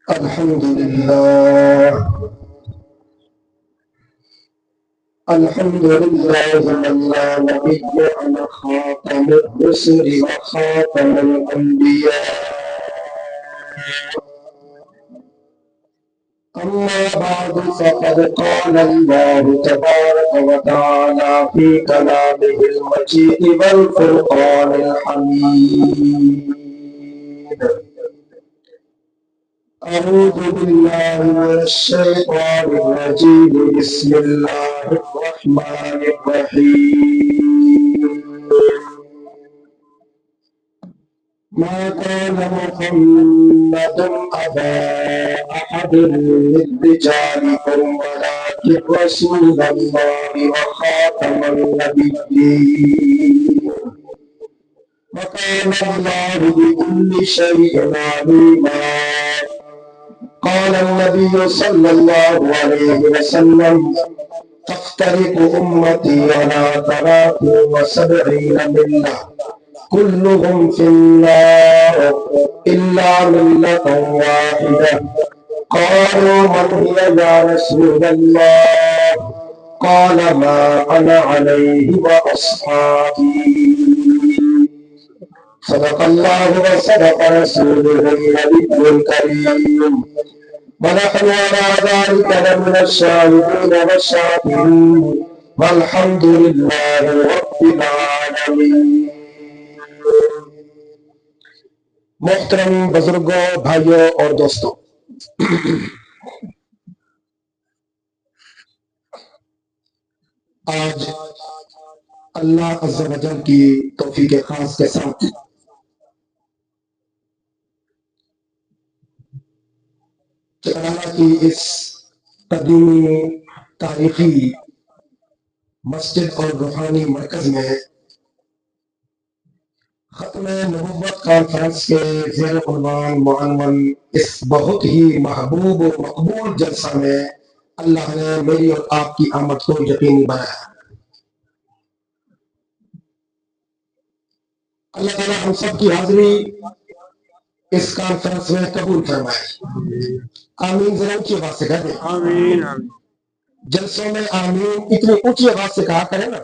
الحمد لله الحمد لله من لا نبي على خاتم الرسل وخاتم الأنبياء. أما بعد فقد قال الله تبارك وتعالى في كلامه المجيد والفرقان الحميد. أعوذ بالله من الشيطان الرجيم. بسم الله الرحمن الرحيم. ما كان محمد أبا أحد من رجالكم ولكن رسول الله وخاتم النبيين وكان الله بكل شيء عليما. قال النبي صلى الله عليه وسلم: تفترق أمتي على 73 ملة كلهم في النار إلا ملة واحدة. قالوا من هي يا رسول الله؟ قال ما أنا عليه وأصحابي. صدق الله وصدق رسوله النبي الكريم ونحن على ذلك لمن الشاهدين والشاكرين والحمد لله رب العالمين. محترم بزرگوں، بھائیوں اور دوستوں، آج اللہ عز و جل کی توفیق خاص کے ساتھ چکرالا کی اس قدیمی تاریخی مسجد اور روحانی مرکز میں ختم نبوت کانفرنس کے زیر عنوان معنون اس بہت ہی محبوب و مقبول جلسہ میں اللہ نے میری اور آپ کی آمد کو یقینی بنایا۔ اللہ تعالیٰ ہم سب کی حاضری اس کانفرنس میں قبول فرمائے۔ آمین ذرا اونچی آواز سے کہہ دیں۔ آمین۔ جلسوں میں آمین اتنی اونچی آواز سے کہا کرے نا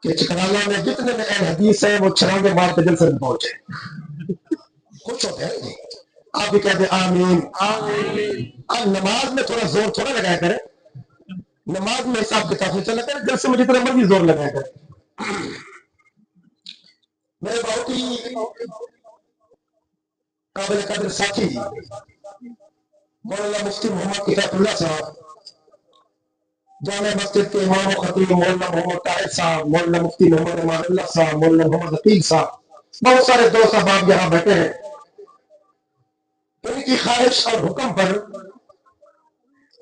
کہ چکرالا میں جتنے میں اہل حدیث ہیں وہ چھلانگے مار کے جلسے میں پہنچے۔ خوش ہوتے ہیں آپ بھی کہہ دیں آمین۔ آمین۔ اب نماز میں تھوڑا زور تھوڑا لگایا کرے، نماز میں حساب کتاب سے چلا کرے، جلسے میں جتنا مرضی زور لگایا کرے۔ میرے بہت ہی قابل قدر ساتھی مولانا مفتی محمد کفایت اللہ صاحب، جامع مسجد کے امام و خطیب مولانا محمد طاہر صاحب، مولانا مفتی محمد امان اللہ صاحب، مولانا محمد عقیل صاحب، بہت سارے دوست احباب یہاں بیٹھے ہیں۔ ان کی خواہش اور حکم پر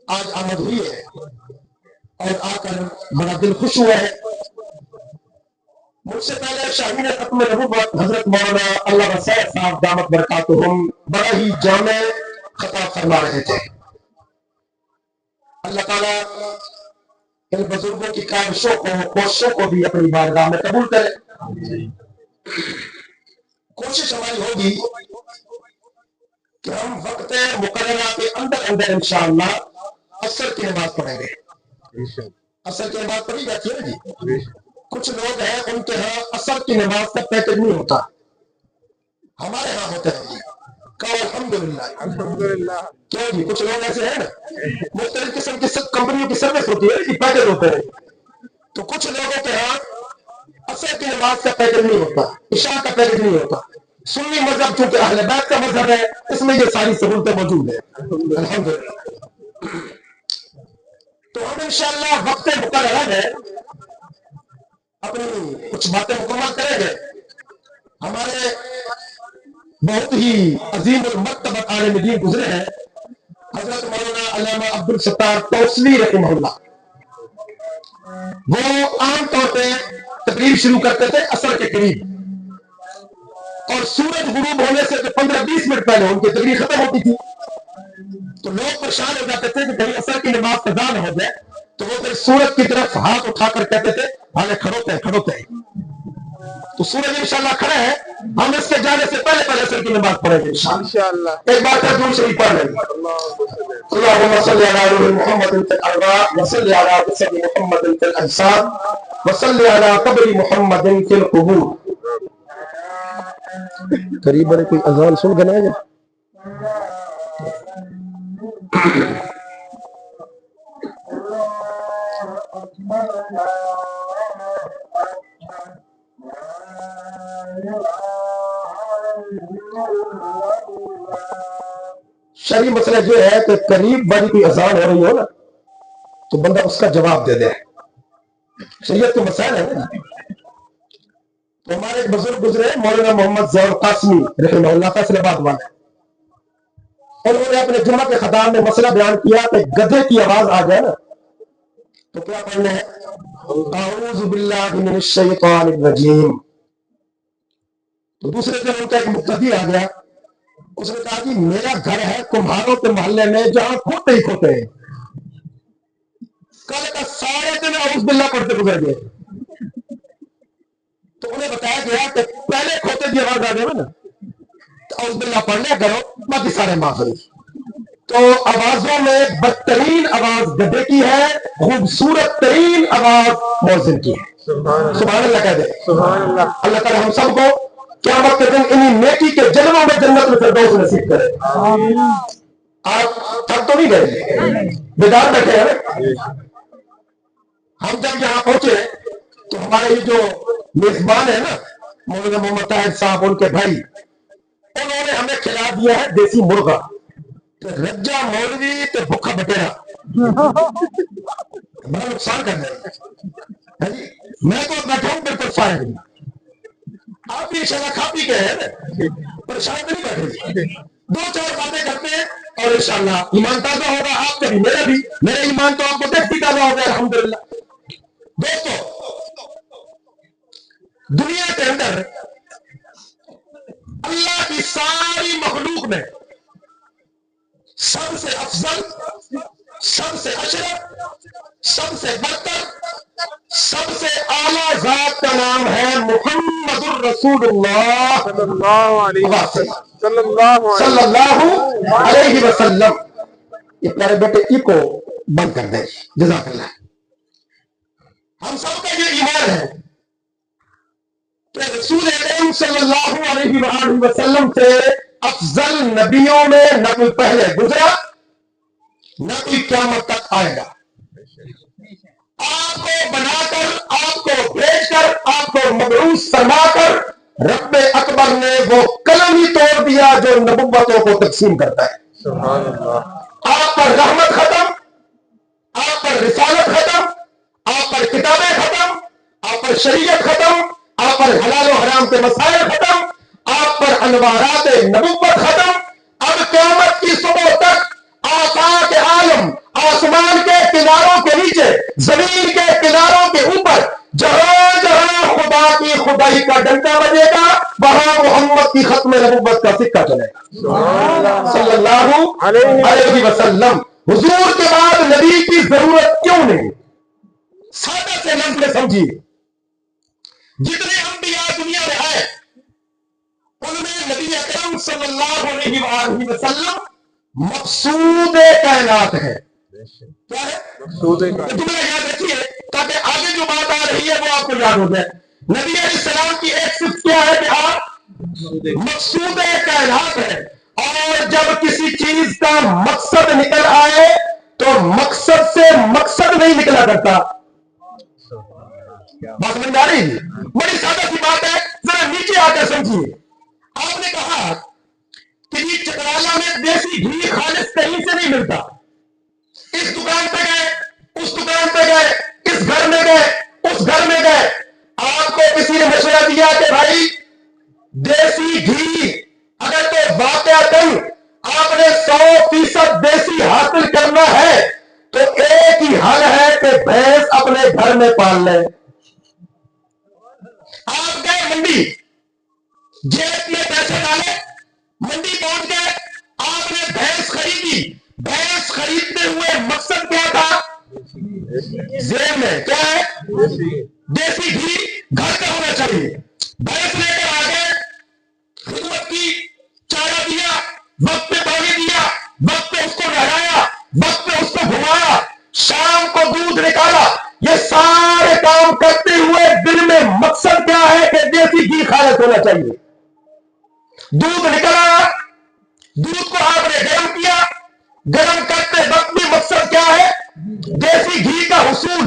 آج آمد ہوئی ہے اور آ کر بڑا دل خوش ہوا ہے۔ مجھ سے پہلے شاہین ختم نبوت حضرت مولانا اللہ وسیع صاحب دامت برکاتہم بڑا ہی جامع خطاب فرما رہے تھے۔ اللہ تعالیٰ ان بزرگوں کی کاوشوں کو، کوششوں کو بھی اپنی بارگاہ میں قبول کرے۔ کوشش ہماری ہوگی کہ ہم وقت مقررہ کے اندر انشاءاللہ عصر کی نماز پڑھیں گے۔ عصر کی نماز پڑھی جاتی ہے جی۔ کچھ لوگ ہیں ان کے ہاں عصر کی نماز کا پیکج نہیں ہوتا، ہمارے ہاں ہوتا ہے جی۔ کہو الحمدللہ۔ الحمدللہ۔ کیا جی کچھ لوگ ایسے ہیں نا، مختلف قسم کی سب کمپنیوں کی سروس ہوتی ہے جی، پیکج ہوتے ہیں۔ تو کچھ لوگوں کے ہاں عصر کی نماز کا پیکج نہیں ہوتا، عشاء کا پیکج نہیں ہوتا۔ سنی مذہب چونکہ اہل بیت کا مذہب ہے، اس میں یہ ساری سہولتیں موجود ہیں الحمدللہ۔ تو ہم انشاءاللہ وقت مقررہ ہے اپنی کچھ باتیں مکمل کریں گے۔ ہمارے بہت ہی عظیم المرتبہ عالم دین گزرے ہیں حضرت مولانا علامہ عبدالستار توسلی رحمہ اللہ۔ وہ عام طور پہ تقریر شروع کرتے تھے عصر کے قریب، اور سورج غروب ہونے سے 15-20 منٹ پہلے ان کی تقریر ختم ہوتی تھی۔ تو لوگ پریشان ہو جاتے تھے کہ کہیں عصر کی نماز قضا نہ ہو جائے، تو وہ پھر سورج کی طرف ہاتھ اٹھا کر کہتے تھے حالے کھڑوتے ہیں۔ تو سورج انشاءاللہ کھڑا ہے، ہم اس کے جانے سے پہلے پہلے عصر کی نماز پڑھیں گے انشاءاللہ۔ ایک بار پھر درود شریف پڑھ لیں گے۔ اللهم صل على روح محمد في الارواح وصل على جسد محمد في الاجساد وصل على قبر محمد في القبور۔ قریب بڑے کوئی اذان سن گنا ہے؟ شرعی مسئلہ جو ہے کہ قریب بڑی کوئی اذان ہو رہی ہو نا تو بندہ اس کا جواب دے دے، شریعت کے مسائل ہے نا۔ تو ہمارے ایک بزرگ گزرے مولانا محمد ظہور قاسمی رحمہ اللہ فیصل آباد والے، انہوں نے اپنے جمعہ کے خطاب میں مسئلہ بیان کیا کہ گدھے کی آواز آ جائے نا تو کیا پڑھنا ہے؟ اعوذ باللہ من الشیطان الرجیم۔ تو دوسرے دن ان کا ایک مقتدی آ گیا، اس نے کہا کہ میرا گھر ہے کمہاروں کے محلے میں جہاں کھوتے ہی کھوتے ہیں، کل کا سارے دن اعوذ باللہ پڑھتے گزر گئے۔ تو انہیں بتایا گیا کہ پہلے کھوتے کی آواز آ جائے نا تو اعوذ باللہ پڑھ لیا کرو، باقی سارے معذوری۔ تو آوازوں میں بدترین آواز گدھے کی ہے، خوبصورت ترین آواز مؤذن کی ہے۔ سبحان اللہ کہہ دے۔ اللہ تعالی ہم سب کو قیامت کے دن انہی نیکی کے جلووں میں جنت الفردوس نصیب کرے۔ آپ تھک تو نہیں گئے؟ بیدار بیٹھے ہیں؟ ہم جب یہاں پہنچے تو ہمارے یہ جو میزبان ہے نا مولانا محمد طاہر صاحب، ان کے بھائی، انہوں نے ہمیں کھلا دیا ہے دیسی مرغا، رجا مولوی تے بھوکا بٹیرا، بڑا نقصان کر رہے ہیں۔ میں تو بیٹھا ہوں بالکل فارغ نہیں، آپ بھی انشاءاللہ کھا پی کے ہیں، پریشان نہیں بیٹھے، دو چار باتیں کرتے ہیں اور انشاءاللہ ایمان تازہ ہوگا آپ کا بھی میرا بھی، میرا ایمان تو آپ کو دیکھتی تازہ ہو گیا الحمدللہ۔ دوستو دنیا کے اندر اللہ کی ساری مخلوق میں سب سے افضل، سب سے اشرف، سب سے برتر، سب سے اعلیٰ ذات کا نام ہے محمد الرسول اللہ صلی اللہ علیہ وسلم۔ یہ پیارے بیٹے کو بند کر دیں، جزاک اللہ۔ ہم سب کا یہ ایمان ہے کہ رسول اکرم صلی اللہ علیہ وآلہ وسلم سے افضل نبیوں میں نہ کوئی پہلے گزرا نہ کوئی قیامت تک آئے گا۔ آپ کو بنا کر، آپ کو بھیج کر، آپ کو مبعوث فرما کر رب اکبر نے وہ قلم ہی توڑ دیا جو نبوتوں کو تقسیم کرتا ہے۔ سبحان اللہ۔ آپ پر رحمت ختم، آپ پر رسالت ختم، آپ پر کتابیں ختم، آپ پر شریعت ختم، آپ پر حلال و حرام کے مسائل ختم، آپ پر انوارات نبوت ختم۔ اب قیامت کی صبح تک آفاق عالم، آسمان کے کناروں کے نیچے، زمین کے کناروں کے اوپر، جہاں جہاں خدا کی خدائی کا ڈنڈا بجے گا وہاں محمد کی ختم نبوت کا سکہ چلے گا صلی اللہ علیہ وسلم۔ حضور کے بعد نبی کی ضرورت کیوں نہیں؟ سادہ سے لفظ میں سمجھیے، جتنے انبیاء دنیا میں آئے ان میں نبی اکرم صلی اللہ علیہ وآلہ وسلم مقصود کائنات ہے۔ کیا ہے؟ مقصود کائنات۔ جملہ یاد رکھیے تاکہ آگے جو بات آ رہی ہے وہ آپ کو یاد ہو جائے۔ نبی علیہ السلام کی ایک صفت کیا ہے کہ آپ مقصود کائنات ہے، اور جب کسی چیز کا مقصد نکل آئے تو مقصد سے مقصد نہیں نکلا کرتا۔ بات سمجھ آ رہی ہے؟ بڑی سادہ سی بات ہے، ذرا نیچے آ کر سمجھیے۔ آپ نے کہا کہ یہ چکرالا میں دیسی گھی خالص کہیں سے نہیں ملتا، اس دکان پہ گئے، اس دکان پہ گئے، اس گھر میں گئے، اس گھر میں گئے، آپ کو کسی نے مشورہ دیا کہ بھائی دیسی گھی اگر تو واقعتاً آپ نے 100% دیسی حاصل کرنا ہے تو ایک ہی حل ہے کہ بھینس اپنے گھر میں پال لیں۔ آپ گئے منڈی، جیب میں پیسے ڈالے، منڈی پہنچ گئے، آپ نے بھینس خریدی۔ بھینس خریدتے ہوئے مقصد کیا تھا؟ ذہن میں کیا ہے؟ دیسی گھی گھر کا ہونا چاہیے۔ بھینس لے کر آ گئے، خدمت کی، چارہ دیا، وقت پہ پانی دیا، وقت پہ اس کو نہلایا، وقت پہ اس کو گھمایا، شام کو دودھ نکالا. یہ سارے کام کرتے ہوئے دل میں مقصد کیا ہے کہ دیسی گھی خالص ہونا چاہیے. دودھ نکلا، دودھ کو آپ نے گرم کیا، گرم کرتے وقت بھی مقصد کیا ہے؟ دیسی گھی کا حصول.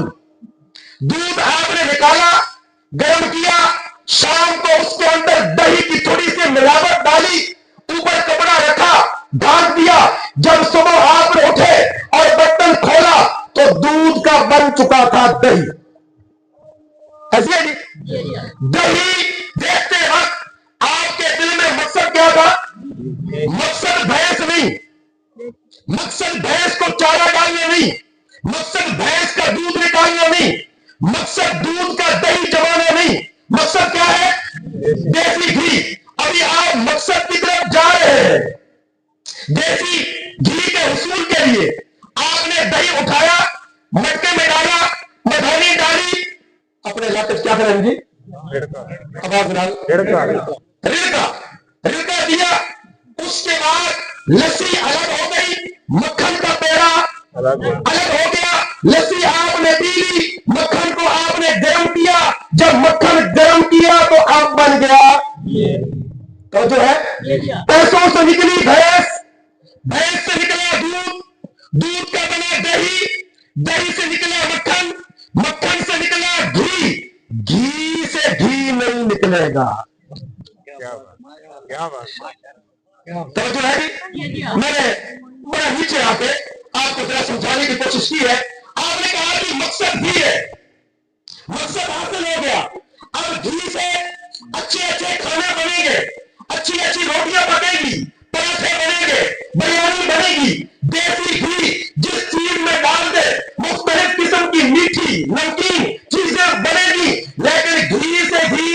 دودھ آپ نے نکالا، گرم کیا، شام کو اس کے اندر دہی کی تھوڑی سی ملاوٹ ڈالی، اوپر کپڑا رکھا، ڈھانک دیا. جب صبح آپ نے اٹھے اور برتن کھولا تو دودھ کا بن چکا تھا دہی. ایسی ہے جی. دہی دیکھتے وقت آپ کے دل میں مقصد کیا تھا؟ مقصد بھینس نہیں، مقصد بھینس کو چارہ ڈالنے نہیں، مقصد بھینس کا دودھ نکالنا نہیں، مقصد دودھ کا دہی جمانا نہیں. مقصد کیا ہے؟ دیسی گھی. ابھی آپ مقصد کی طرف جا رہے ہیں. دیسی گھی کے حصول کے لیے آپ نے دہی اٹھایا، مٹکے میں ڈالا، مدھانی ڈالی. اپنے علاقے سے کیا کریں گی؟ رڑکا دیا. اس کے بعد لسی الگ ہو گئی، مکھن کا پیڑا الگ ہو گیا. لسی آپ نے پی لی، مکھن کو آپ نے گرم کیا. جب مکھن گرم کیا تو اب بن گیا تو جو ہے پیسوں سے نکلی بھینس، بھینس سے نکلا دودھ، دودھ کا بنا دہی، دہی سے نکلا مکھن، مکھن سے نکلا گھی، گھی سے گھی نہیں نکلے گا. توجہ ہے. میں نے بڑا نیچے آ کے آپ کو ذرا سمجھانے کی کوشش کی ہے. آپ نے کہا کہ مقصد گھی ہے، مقصد حاصل ہو گیا. اب گھی سے اچھے اچھے کھانے بنے گے، اچھی اچھی روٹیاں بنے گی، پراٹھے بنے گے، بریانی بنے گی. دیسی گھی جس چیز میں ڈال دے مختلف قسم کی میٹھی نمکین چیزیں بنے گی، لیکن گھی سے گھی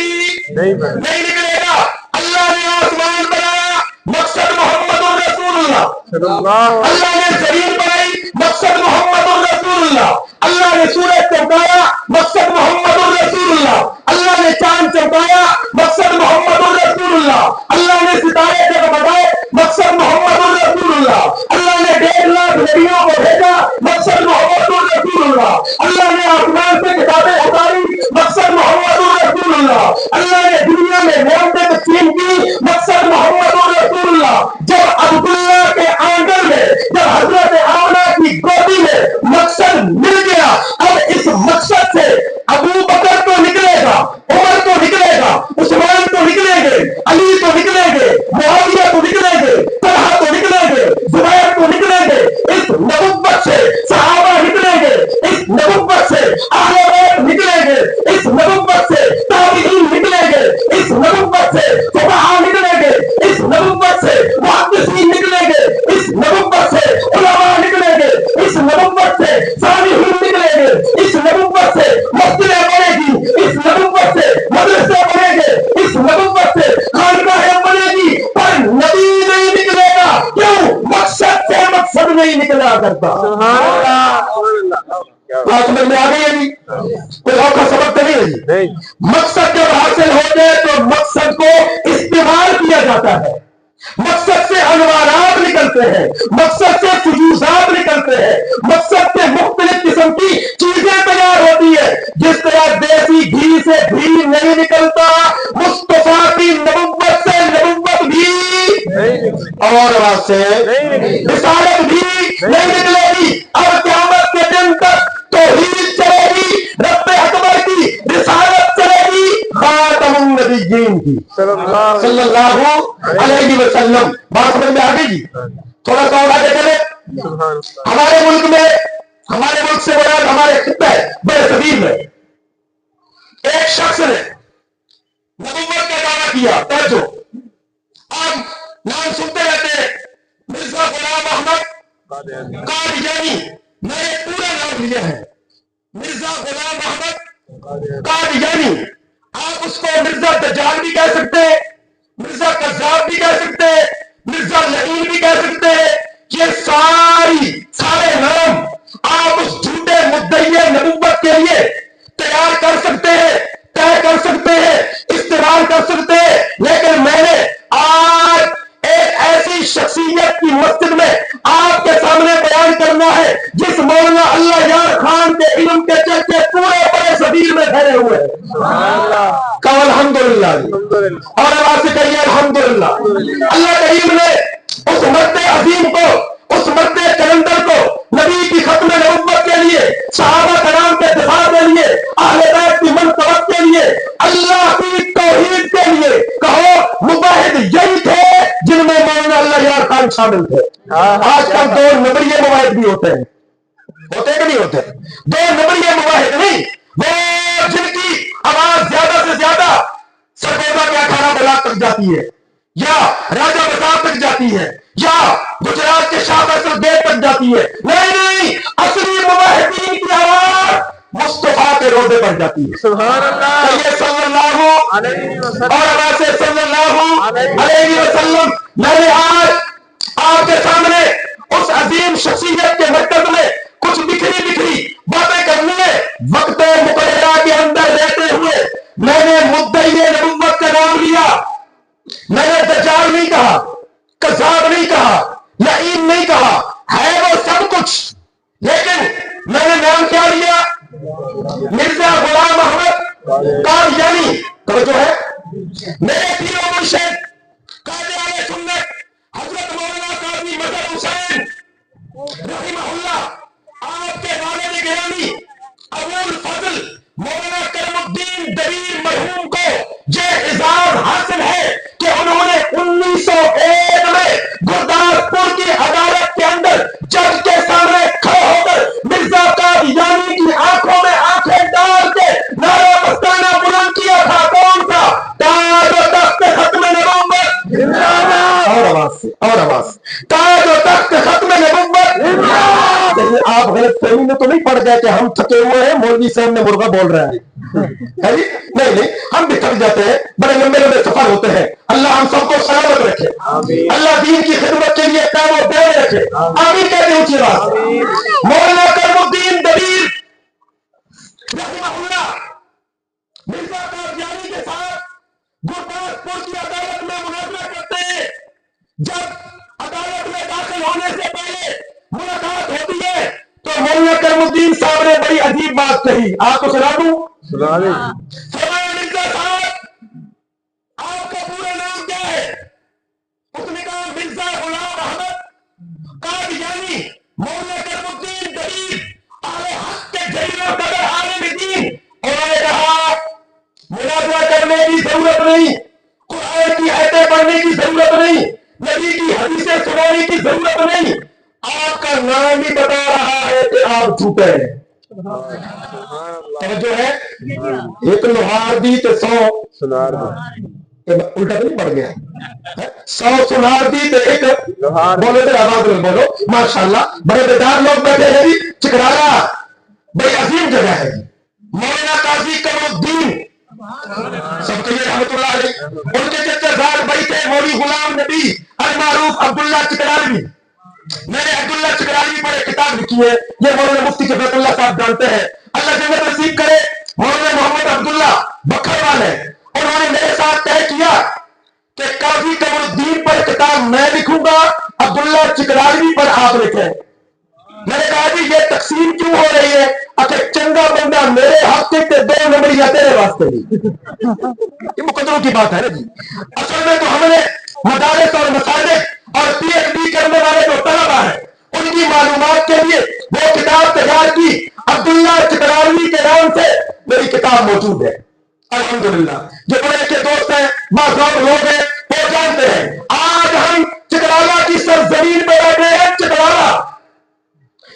نہیں نکلے گا. اللہ نے آسمان بنایا، مقصد محمد الرسول اللہ. اللہ نے زمین بنائی، مقصد محمد الرسول اللہ. اللہ نے سورج چمکایا، مقصد محمد الرسول اللہ. اللہ نے چاند چمکایا، مقصد محمد الرسول اللہ. اللہ نے ستارے جگمگائے، مقصد محمد الرسول اللہ. اللہ نے 1.5 لاکھ نبیوں کو بھیجا، مقصد محمد الرسول اللہ. اللہ نے آسمان سے کتابیں اتاری، مقصد محمد الرسول اللہ. اللہ نے دنیا میں نعمتیں تقسیم کی، مقصد محمد الرسول اللہ. جب عبداللہ کے آنگن میں، جب حضرت آمنہ کی گودی میں مقصد مل گیا، اب اس مقصد سے ابو بکر تو نکلے گا، عمر تو نکلے گا، عثمان تو نکلیں گے، علی تو نکلیں گے، معاویہ تو نکلیں گے، طلحہ تو نکلیں گے، زبیر تو نکلیں گے. اس نبوت سے صحابہ نکلیں گے، اس نبوت سے اہل بیت نکلیں گے، اس نبوت سے تابعین نکلیں گے، اس نبوت سے فقہاء نکلیں گے، اس نبوت سے محدثین نکلیں گے، اس نبوت سے علماء نکلیں گے، اس نبوت سے صالحین نکلیں گے، اس نبوت سے مسجدیں بنے گی، اس نبوت سے مدرسے بنے گے، اس نبوت سے خانقاہیں بنے گی. پر نبی نہیں نکلے گا. کیوں؟ مقصد سے مقصد نہیں نکلا کرتا. بات سمجھ میں آ گئی ہے جی؟ کوئی اور کا سبق تو نہیں ہے جی؟ مقصد جب حاصل ہو جائے تو مقصد کو استعمال کیا جاتا ہے. مقصد سے انوارات نکلتے ہیں، مقصد سے فیوزات نکلتے ہیں، مقصد سے مختلف قسم کی چیزیں تیار ہوتی ہے. جس طرح دیسی گھی سے گھی نہیں نکلتا، مصطفیٰ کی نبوت سے نبوت بھی اور سے رسالت بھی نہیں نکلے گی. اور قیامت کے دن تک توحید چلے گی، رب اکبر کی رسالت چلے گی، خاتم النبیین کی صلی اللہ علیہ وسلم. بات سمجھ میں آ گئی جی؟ تھوڑا سا اور آگے چلے. ہمارے ملک سے بڑا ہمارے خطہ ہے بڑے صغیر میں ایک شخص نے نبوت کا دعویٰ کیا. توجہ، آپ نام سنتے رہتے ہیں، مرزا غلام احمد قادیانی. میں نے پورا نام لیا ہے، مرزا غلام احمد قادیانی. آپ اس کو مرزا دجال بھی کہہ سکتے ہیں، مرزا کذاب بھی کہہ سکتے ہیں، مرزا لعین بھی کہہ سکتے ہیں. یہ سارے نام آپ اس جھوٹے مدعی نبوت کے لیے تیار کر سکتے ہیں، طے کر سکتے ہیں، استعمال ہے جس مولانا اللہ یار خان کے علم کے چرچے پورے بڑے صدیر میں پھیلے ہوئے ہیں. کہو الحمدللہ. اور آواز سے کہیے الحمدللہ. اللہ کریم نے اس مرد عظیم کو، اس مرد کلندر کو نبی کی ختم نبوت کے لیے، صحابہ کرام کے دفاع کے لیے، اہل بیت کی منقبت کے لیے، اللہ کی توحید کے لیے، کہو مباحث یہی تھے جن میں مولانا اللہ یار خان شامل تھے. آج کل دو نمبریہ مواحد بھی ہوتے ہیں، ہوتے کہ نہیں ہوتے؟ دو نمبریہ مواحد نہیں، وہ جن کی آواز زیادہ سے زیادہ سرگودا کے 18 بلاک تک جاتی ہے، یا راجہ بازار تک جاتی ہے، یا گجرات کے شاہ فیصل گیٹ تک جاتی ہے. نہیں، اصلی مواحدین کی آواز مصطفیٰ کے روضے پر جاتی ہے. سبحان اللہ. صلی اللہ علیہ وسلم اور آواز سے صلی اللہ علیہ وسلم. میں نے آج آپ کے سامنے اس عظیم شخصیت کے مرکز میں کچھ بکھری باتیں کرنی ہے. وقت مقررہ کے اندر رہتے ہوئے میں نے مدعی نبوت کا نام لیا. میں نے دجال نہیں کہا، کذاب نہیں کہا، لعین نہیں کہا، ہے وہ سب کچھ، لیکن میں نے نام کیا لیا؟ مرزا غلام احمد قادیانی. توجہ ہے؟ میرے پیرو مرشد قادیان سنت حضرت مولانا قاضی مظہر حسین رحمہ اللہ، آپ کے والد گرامی ابو الفضل مولانا کرم الدین دبیر مرحوم کو یہ اعزاز حاصل ہے کہ انہوں نے 1901 میں گرداسپور کی عدالت کے اندر جج کے سامنے کھڑے ہو کر مرزا قادیانی کی آنکھوں میں آنکھیں ڈال کے نعرہ مستانہ بلند کیا تھا. کون سا؟ تاج و تخت ختم نبوت زندہ باد. اور آواز تاج و تخت ختم نبوت. آپ غلط فہمی میں تو نہیں پڑ گئے کہ ہم تھکے ہوئے ہیں، مولوی صاحب نے مرغا بول رہا ہے. نہیں، ہم بھی تھک جاتے ہیں، بڑے لمبے سفر ہوتے ہیں. اللہ ہم سب کو سلامت رکھے، اللہ دین کی خدمت کے لیے قائم و دائم رکھے. آمین کہتے ہیں اونچی آواز. مولانا کرم الدین دبیر رحمہ اللہ مرزا قادیانی کے ساتھ گرداسپور کی عدالت میں مناظرہ کرتے ہیں. جب عدالت میں داخل ہونے سے پہلے ملاقات ہوتی ہے تو مولانا کرم الدین صاحب نے بڑی عجیب بات کہی. آپ کو سنا دوں؟ فرمایا مرزا صاحب آپ کا پورا نام کیا ہے؟ اس نے کہا مرزا غلام احمد قادیانی مولانا کرم الدین دبیر اہل حق کے جلیل القدر عالم دین. انہوں نے کہا مناظرہ کرنے کی ضرورت نہیں، قرآن کی آیتیں پڑھنے کی ضرورت نہیں، نبی کی حدیثیں سنانے کی ضرورت نہیں، آپ کا نام ہی بتا رہا ہے کہ آپ جھوٹے ہیں. توجہ ہے؟ ایک لوہار دی تو 100 سنار دی. الٹا تو نہیں پڑ گیا؟ 100 سنار دی تو ایک لوہار. بولو تو آواز میں بولو. ماشاءاللہ بڑے بیدار لوگ بیٹھے ہیں جی. چکرالا بڑی عظیم جگہ ہے. مولانا قاضی کرم الدین سب کہیے رحمت اللہ علیہ، ان کے چچا زاد بھائی تھے مولوی غلام نبی المعروف عبداللہ چکرالوی. میں نے عبداللہ چکرالوی پر ایک کتاب لکھی ہے، یہ مولانا مفتی کفایت اللہ صاحب جانتے ہیں، اللہ جنت نصیب کرے. مولانا محمد عبداللہ بکھروال ہے، انہوں نے میرے ساتھ طے کیا کہ قاضی قمر الدین پر کتاب میں لکھوں گا، عبداللہ چکرالوی پر آپ لکھیں. میں نے کہا جی یہ تقسیم کیوں ہو رہی ہے؟ اچھا چنگا بندہ میرے حق کے 2 نمبر یا تیرے واسطے نہیں. یہ مقدروں کی بات ہے نا جی. اصل میں تو ہم نے مدارس اور مساجد اور پی ایچ ڈی کرنے والے جو طلبا ہیں ان کی معلومات کے لیے وہ کتاب تیار کی. عبداللہ چکرالوی کے نام سے میری کتاب موجود ہے. الحمدللہ جو بڑے اچھے دوست ہیں، باذوق لوگ ہیں، وہ جانتے ہیں. آج ہم چکرالا کی سرزمین پہ بیٹھے ہیں. چکرالا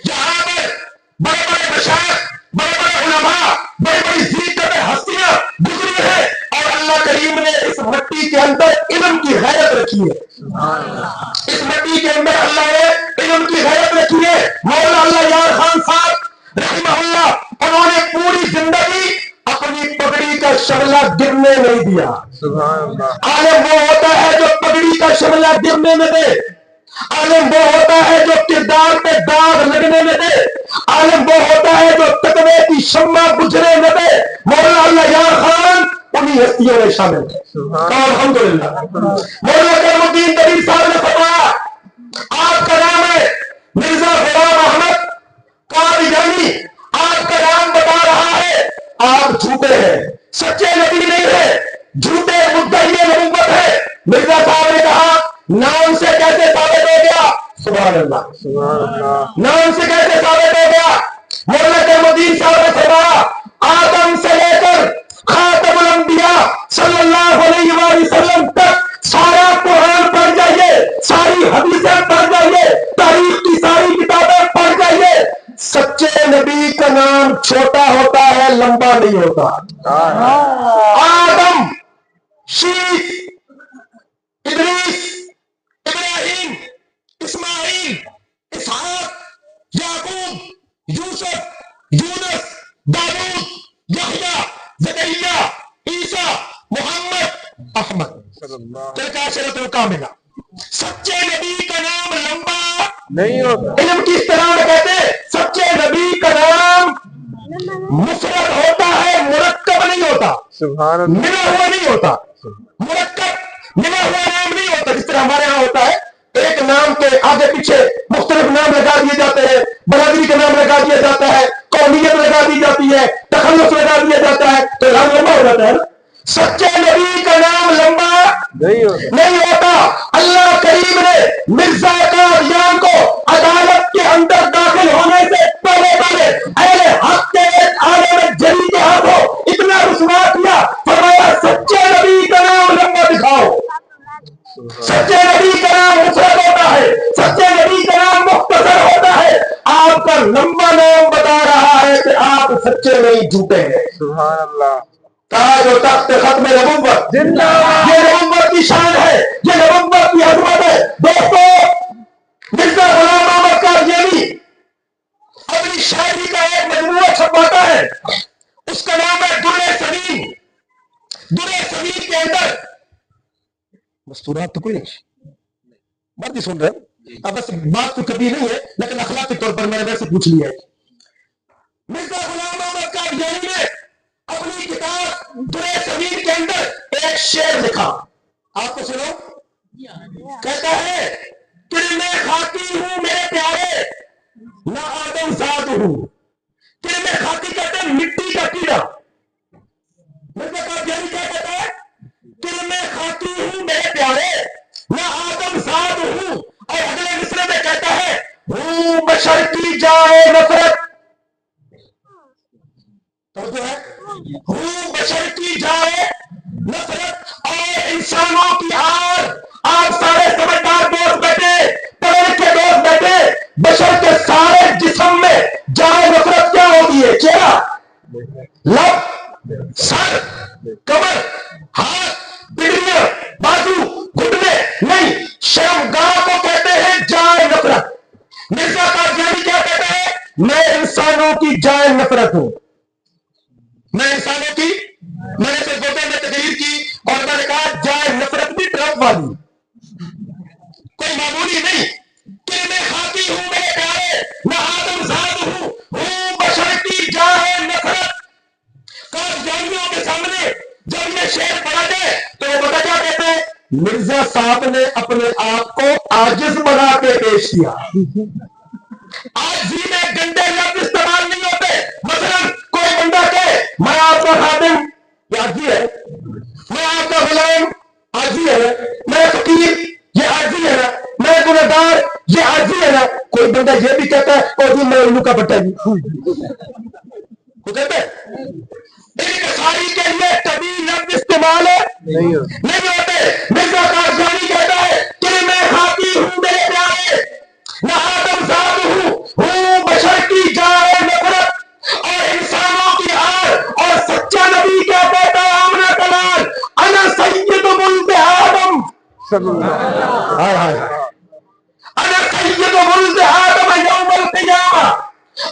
یہاں پر بڑے بڑے مشائخ، بڑے بڑے علماء، بڑی بڑی ذکر ہستیاں گزری ہیں اور اللہ کریم نے اس مٹی کے اندر علم کی غیرت رکھی ہے. اس مٹی کے اندر اللہ نے علم کی غیرت رکھی ہے. مولانا اللہ یار خان صاحب رحمہ اللہ، انہوں نے پوری زندگی اپنی پگڑی کا شملہ گرنے نہیں دیا. عالم وہ ہوتا ہے جو پگڑی کا شملہ گرنے میں دے. عالم وہ ہوتا ہے جو کردار پہ داغ لگنے میں دے. عالم وہ ہوتا ہے جو تقوی کی شمع بجھنے میں دے. مولانا اللہ یار خان انہی ہستیوں میں شامل ہے. الحمدللہ. مولانا کرم الدین دبیر صاحب نے فرمایا آپ کا نام ہے مرزا غلام احمد جھوٹے مدعی نبوت ہے. مرزا صاحب نے کہا نام سے کیسے ثابت ہو گیا؟ سبحان اللہ. نام سے کیسے ثابت ہو گیا؟ مولانا کرمالدین صاحب نے فرمایا آدم سے لے کر خاتم الانبیاء صلی اللہ علیہ وآلہ وسلم تک سارا قرآن پڑھ جائیے، ساری حدیثیں پڑھ جائیے، تاریخ کی ساری کتابیں پڑھ جائیے، سچے نبی کا نام چھوٹا ہوتا ہے، لمبا نہیں ہوتا. آدم، شیش، ادریس، ابراہیم، اسماعیل، اسحاق، یعقوب، یوسف، یونس، داؤد، یحییٰ، زکریا، عیسیٰ، محمد، احمد، تلک عشرۃ کاملہ. سچے نبی کا نام لمبا نہیں ہوتا. علم کی اصطلاح میں کہتے ہیں سچے نبی کا نام مفرد ہوتا ہے، مرکب نہیں ہوتا. ملا ہوا نہیں ہوتا. مرکب ملا ہوا نام نہیں ہوتا جس طرح ہمارے یہاں ہوتا ہے. ایک نام کے آگے پیچھے مختلف نام لگا دیے جاتے ہیں، برادری کا نام لگا دیا جاتا ہے، قومیت لگا دی جاتی ہے، تخلص لگا دیا جاتا ہے، تو نام لمبا ہو جاتا ہے. سچے نبی کا نام لمبا نہیں ہوتا. اللہ کریم نے مرزا قادیان کو عدالت کے اندر داخل ہونے سے پہلے اہل حق کے ایک عالم جلی کے ہاتھوں اتنا رسوا کیا، فرمایا سچے نبی کا نام لمبا دکھاؤ. سچے نبی کا نام مفرد ہوتا ہے، سچے نبی کا نام مختصر ہوتا ہے. آپ کا لمبا نام بتا رہا ہے کہ آپ سچے نہیں جھوٹے ہیں. سبحان اللہ. تاج و تخت ختم نبوت، یہ نبوت کی شان ہے، یہ نبوت کی عظمت ہے. دوستو، مرزا غلام احمد قادیانی اپنی شاعری کا ایک مجموعہ چھپاتا ہے، اس کا نام ہے درِ سمین. درِ سمین کے اندر مستورات تو کوئی نہیں، مرد ہی سن رہے ہیں. اب بس بات تو کبھی نہیں ہے لیکن اخلاقی طور پر میں نے ویسے پوچھ لیا ہے. مرزا غلام احمد قادیانی نے اپنی کتاب درِ سمین کے اندر ایک شعر لکھا، آپ کو سنو. کہتا ہے تل میں خاکی ہوں میرے پیارے، نہ آدم زاد ہوں. تل میں خاکی کہتے ہیں مٹی کا کیڑا. مرزا قادیانی کیا کہتا ہے؟ تل میں خاکی ہوں میرے پیارے، نہ آدم زاد ہوں. اور اگلے مصرے میں کہتا ہے ہوں بشر کی جائے نفرت. تو ہے ہوں بشر کی جائے نفرت اور انسانوں کی آر. آپ سارے سمجھدار دوست بیٹھے، پڑھے لکھے دوست بیٹھے، بشر کے سارے جسم میں جائے نفرت کیا ہوگی ہے؟ چہرہ، لب، سر، کمر، ہاتھ، پنڈلیاں، بازو، گھٹنے نہیں، شرمگاہ کو کہتے ہیں جائے نفرت. مرزا قادیانی کیا کہتا ہے؟ میں انسانوں کی جائے نفرت ہوں. میں انسانوں کی، میں نے صرف اردو میں تقریر کی اور میں نے کہا جائے نفرت بھی ٹرمپ والی، کوئی معمولی نہیں. کہ میں خاکی ہوں میرے پیارے، نہ آدم زاد ہوں بشر کی جائے نفرت. قادیانیوں کے سامنے جب یہ شعر پڑھا جائے تو وہ بتا کیا کہتے ہیں؟ مرزا صاحب نے اپنے آپ کو عاجز بنا کے پیش کیا. عاجزی میں گندے لفظ استعمال نہیں ہوتے. مثلا کوئی بندہ کہے میں آپ کا خادم، یہ عاجزی ہے. میں آپ کا غلام، عاجزی ہے. میں فقیر، یہ عاجزی ہے نا. میں گنہگار، یہ عاجزی ہے نا. کوئی بندہ یہ بھی کہتا ہے اور جی میں الو کا بٹا جی، وہ کہتا ہے انکساری کے لیے کبھی لفظ استعمال نہیں ہوتے. مرزا قادیانی کہتا ہے کہ میں خاکی ہوں میرے پیارے، نہ آدم زاد ہوں بشر کی جائے نفرت اور انسانوں کی آر. اور سچا نبی کیا کہتا ہے؟ آمنہ کلال انا سید ولد آدم، انا سید ولد آدم یوم القیامہ،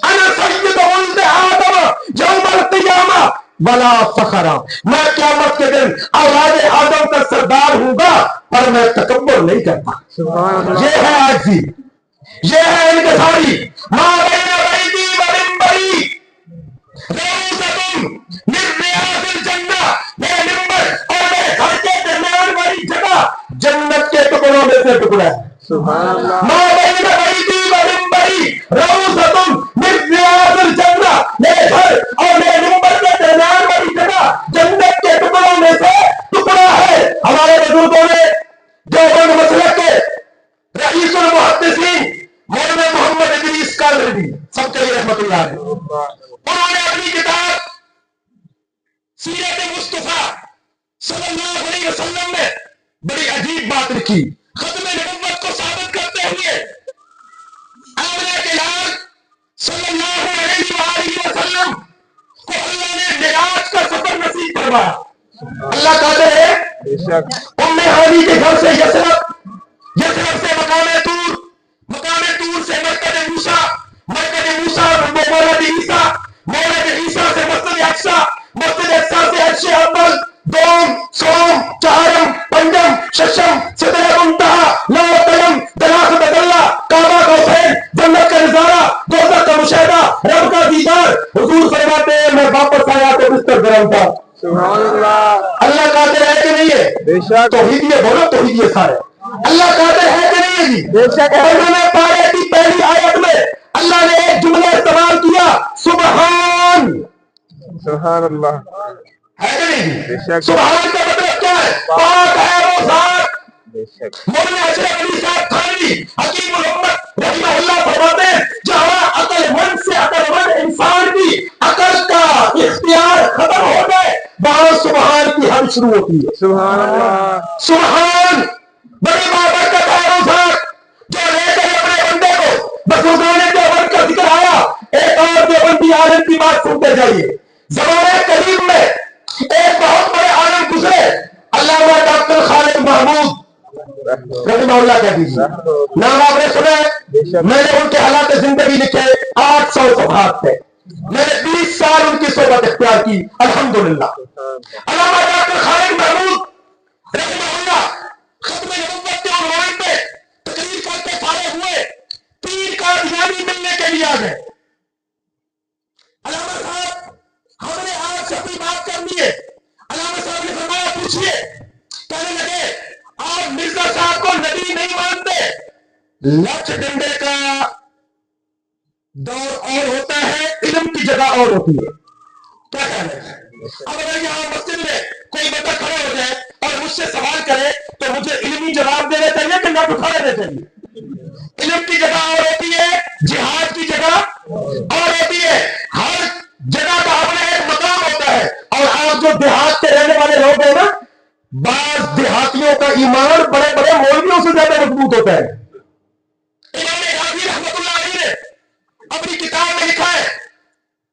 انا سید ولد آدم یوم القیامہ ولا فخرا. میں قیامت کے دن اولاد آدم کا سردار ہوں گا پر میں تکبر نہیں کرتا. یہ ہے عاجزی، یہ ہے انکساری. ماں بین بیتی و منبری روضۃ من ریاض الجنہ. میرے منبر اور میرے گھر کے درمیان والی جگہ جنت کے ٹکڑوں میں سے ٹکڑا ہے. ماں بین بیتی و منبری روضۃ من ریاض الجنہ. میرے گھر اور میرے منبر کے درمیان والی جگہ جنت کے ٹکڑوں میں سے محدثین مولانا محمد ادریس کالندی سب کے لیے رحمت اللہ علیہ، انہوں نے اپنی کتاب سیرت مصطفیٰ صلی اللہ علیہ وسلم میں بڑی عجیب بات لکھی، ختم نبوت کو ثابت کرتے ہوئے آمنہ کے لال صلی اللہ علیہ وآلہ وسلم کو اللہ نے معراج کا سفر نصیب فرمایا۔ اللہ قادر ہے، ام ہانی کے گھر سے یثرب سے مقام طور سے مرکز موسیٰ مولد عیسیٰ سے مسجد اقصیٰ سے عرش اول دوم سوم چہارم پنجم ششم سدرۃ منتہا لو قلم دلاخت اللہ کعبہ کا حسین جنت کا نظارہ دوزخ کا مشاہدہ رب کا دیدار۔ حضور فرماتے ہیں میں واپس آیا تو بستر گرم تھا۔ سبحان اللہ۔ اللہ قادر ہے کہ نہیں ہے؟ بے شک۔ توحیدیے بولو، توحیدیے سارے، اللہ قادر ہے کہ نہیں ہے جی؟ بے شک ہے۔ انہوں نے پارے کی پہلی آیت میں اللہ نے ایک جملہ استعمال کیا، سبحان اللہ، ہے کہ نہیں؟ سبحان کا مطلب کیا ہے؟ پاک ہے وہ ذات۔ مولانا اشرف علی صاحب تھانوی حکیم الامت رحمہ اللہ فرماتے ہیں جہاں عقل مند سے عقل مند انسان کی عقل کا اختیار ختم ہو گئے وہاں سبحان کی حد شروع ہوتی ہے۔ سبحان اللہ، سبحان بڑی بابرکت ہے وہ ذات جو لے کر اپنے بندے کو بزرگان دیوبند کا ذکر آیا۔ ایک اور دیوبندی عالم کی بات سنتے جائیے، زمانہ قریب میں ایک بہت بڑے عالم گزرے، علامہ ڈاکٹر خالد محمود رحمہ اللہ کہہ دیجیے، نام آپ نے سنا ہے؟ میں نے ان کے حالات زندگی لکھے 800 صفحات پہ، میں نے 20 سال ان کی صحبت اختیار کی الحمدللہ۔ علامہ ڈاکٹر خالد محمود رحمہ اللہ ختم نبوت کے عنوان پہ تقریر کرتے فارغ ہوئے، پیر قادیانی ملنے کے لیے آ گئے۔ علامہ صاحب ہم نے آپ سے اپنی بات کرنی ہے۔ علامہ صاحب نے فرمایا پوچھئے، کہنے لگے آپ مرزا صاحب کو نبی نہیں مانتے، لچ ڈنڈے کا دور اور ہوتا ہے، علم کی جگہ اور ہوتی ہے، کیا کہنا ہے؟ اب اگر یہاں مسجد میں کوئی بندہ کھڑا ہو جائے اور مجھ سے سوال کرے تو مجھے علمی جواب دینے چاہیے کہ نہ اٹھا دینے چاہیے؟ علم کی جگہ اور ہوتی ہے، جہاد کی جگہ اور ہوتی ہے، ہر جگہ کا اپنا ایک مقام ہوتا ہے۔ اور آپ جو دیہات کے رہنے والے لوگ ہیں نا، بعض دیہاتیوں کا ایمان بڑے بڑے مولویوں سے زیادہ مضبوط ہوتا ہے۔ امام راضی رحمت اللہ علیہ نے اپنی کتاب میں لکھا ہے